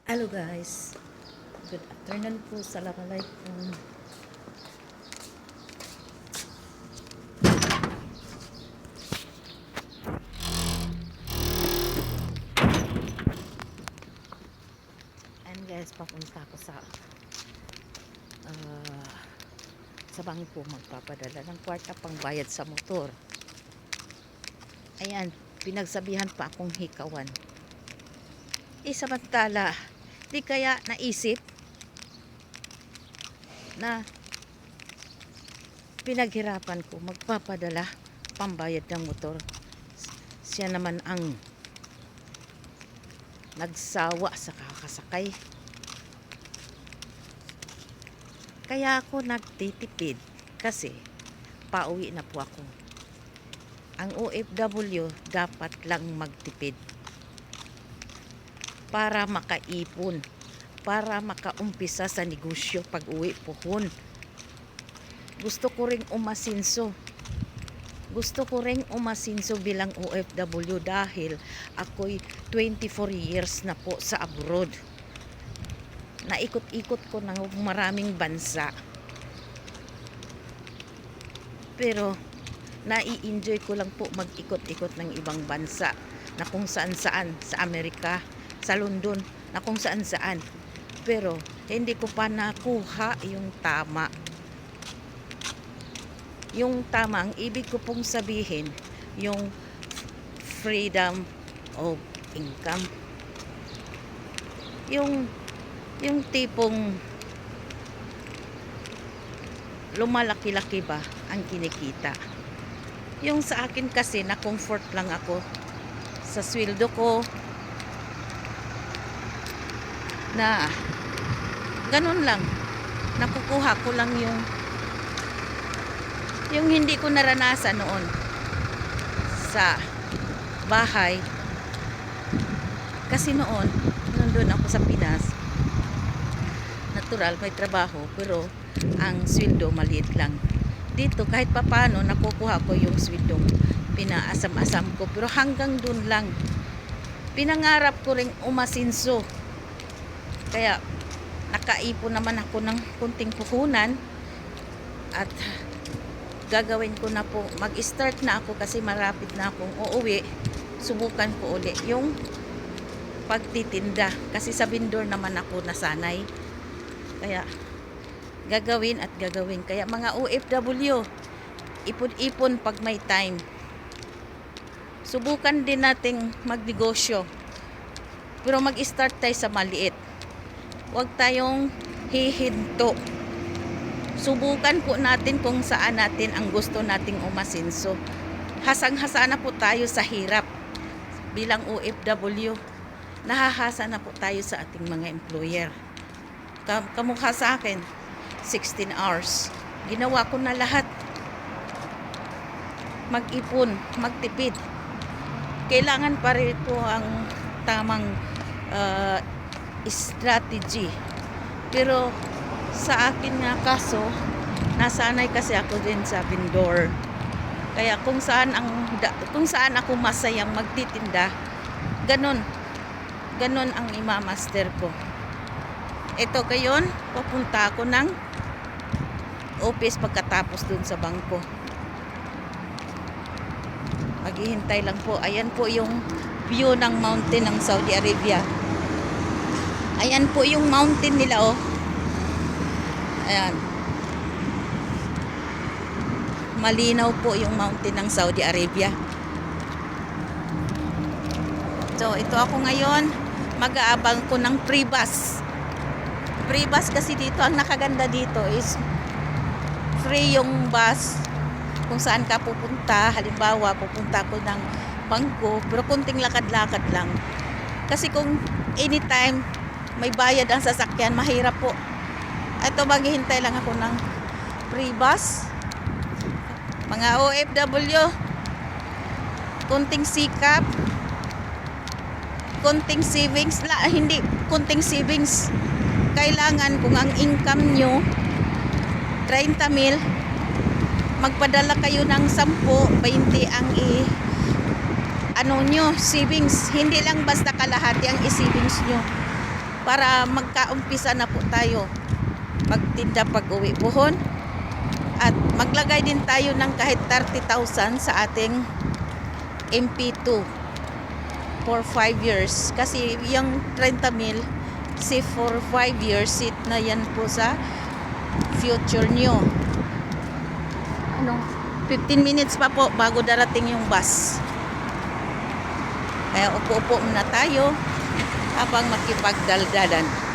Hello guys, good afternoon po, Assalamualaikum. And guys, papunta ako uh, sa bangko magpapadala ng kwarta pang bayad sa motor. Ayan, pinagsabihan pa akong hikawan. Samantala, di kaya naisip na pinaghirapan ko magpapadala pambayad ng motor. Siya naman ang nagsawa sa kakasakay. Kaya ako nagtitipid kasi pauwi na po ako. Ang OFW dapat lang magtipid para makaipon, para makaumpisa sa negosyo pag uwi pohon. Gusto ko ring umasinso. Gusto ko ring umasinso bilang OFW dahil ako'y 24 years na po sa abroad. Naikot-ikot ko ng maraming bansa. Pero nai-enjoy ko lang po mag-ikot-ikot ng ibang bansa na kung saan-saan, sa Amerika, sa London, na kung saan-saan. Pero hindi ko pa nakuha yung tama. Yung tama, ang ibig ko pong sabihin, yung freedom of income. Yung tipong lumalaki-laki ba ang kinikita. Yung sa akin kasi na comfort lang ako sa sweldo ko na ganun lang, nakukuha ko lang yung hindi ko naranasan noon sa bahay. Kasi noon nandun ako sa Pinas, natural may trabaho pero ang sweldo maliit lang. Dito kahit papano nakukuha ko yung sweldo, pinaasam-asam ko, pero hanggang dun lang. Pinangarap ko ring umasinso, kaya nakaipon naman ako ng kunting puhunan at gagawin ko na po, mag-start na ako kasi marapit na akong uuwi. Subukan ko uli yung pagtitinda kasi sa vendor naman ako nasanay, kaya gagawin at gagawin. Kaya mga OFW, ipon-ipon pag may time. Subukan din nating magnegosyo, pero mag-start tayo sa maliit. Huwag tayong hihinto. Subukan po natin kung saan natin ang gusto nating umasinso. Hasang-hasa na po tayo sa hirap bilang OFW. Nahahasa na po tayo sa ating mga employer. Kamukha sa akin, 16 hours. Ginawa ko na lahat. Mag-ipon, magtipid. Kailangan pa rin po ang tamang strategy. Pero sa akin nga kaso, nasanay kasi ako din sa vendor. Kaya kung saan ako masayang magtitinda, ganun ang imamaster ko. Ito kayon, papunta ako ng office pagkatapos dun sa bangko. Maghihintay lang po. Ayan po yung view ng mountain ng Saudi Arabia. Ayan po yung mountain nila, oh. Ayan. Malinaw po yung mountain ng Saudi Arabia. So, ito ako ngayon. Mag-aabang ko ng free bus. Free bus kasi dito, ang nakaganda dito is free yung bus kung saan ka pupunta. Halimbawa, pupunta ko ng bangko, pero kunting lakad-lakad lang. Kasi kung anytime may bayad ang sasakyan, mahirap po. Ito, maghihintay lang ako ng free bus. Mga OFW, kunting sikap, kunting savings, hindi kunting savings. Kailangan kung ang income nyo 30 mil, magpadala kayo ng 10, 20 ang savings. Hindi lang basta kalahati ang i-savings nyo. para magkaumpisa na po tayo magtinda pag uwi buhon. At maglagay din tayo ng kahit 30,000 sa ating MP2 for 5 years. Kasi yung 30 mil, si for 5 years, sit na yan po sa future nyo. 15 minutes pa po bago darating yung bus. Kaya upo-upo muna tayo habang makipagdaldalan.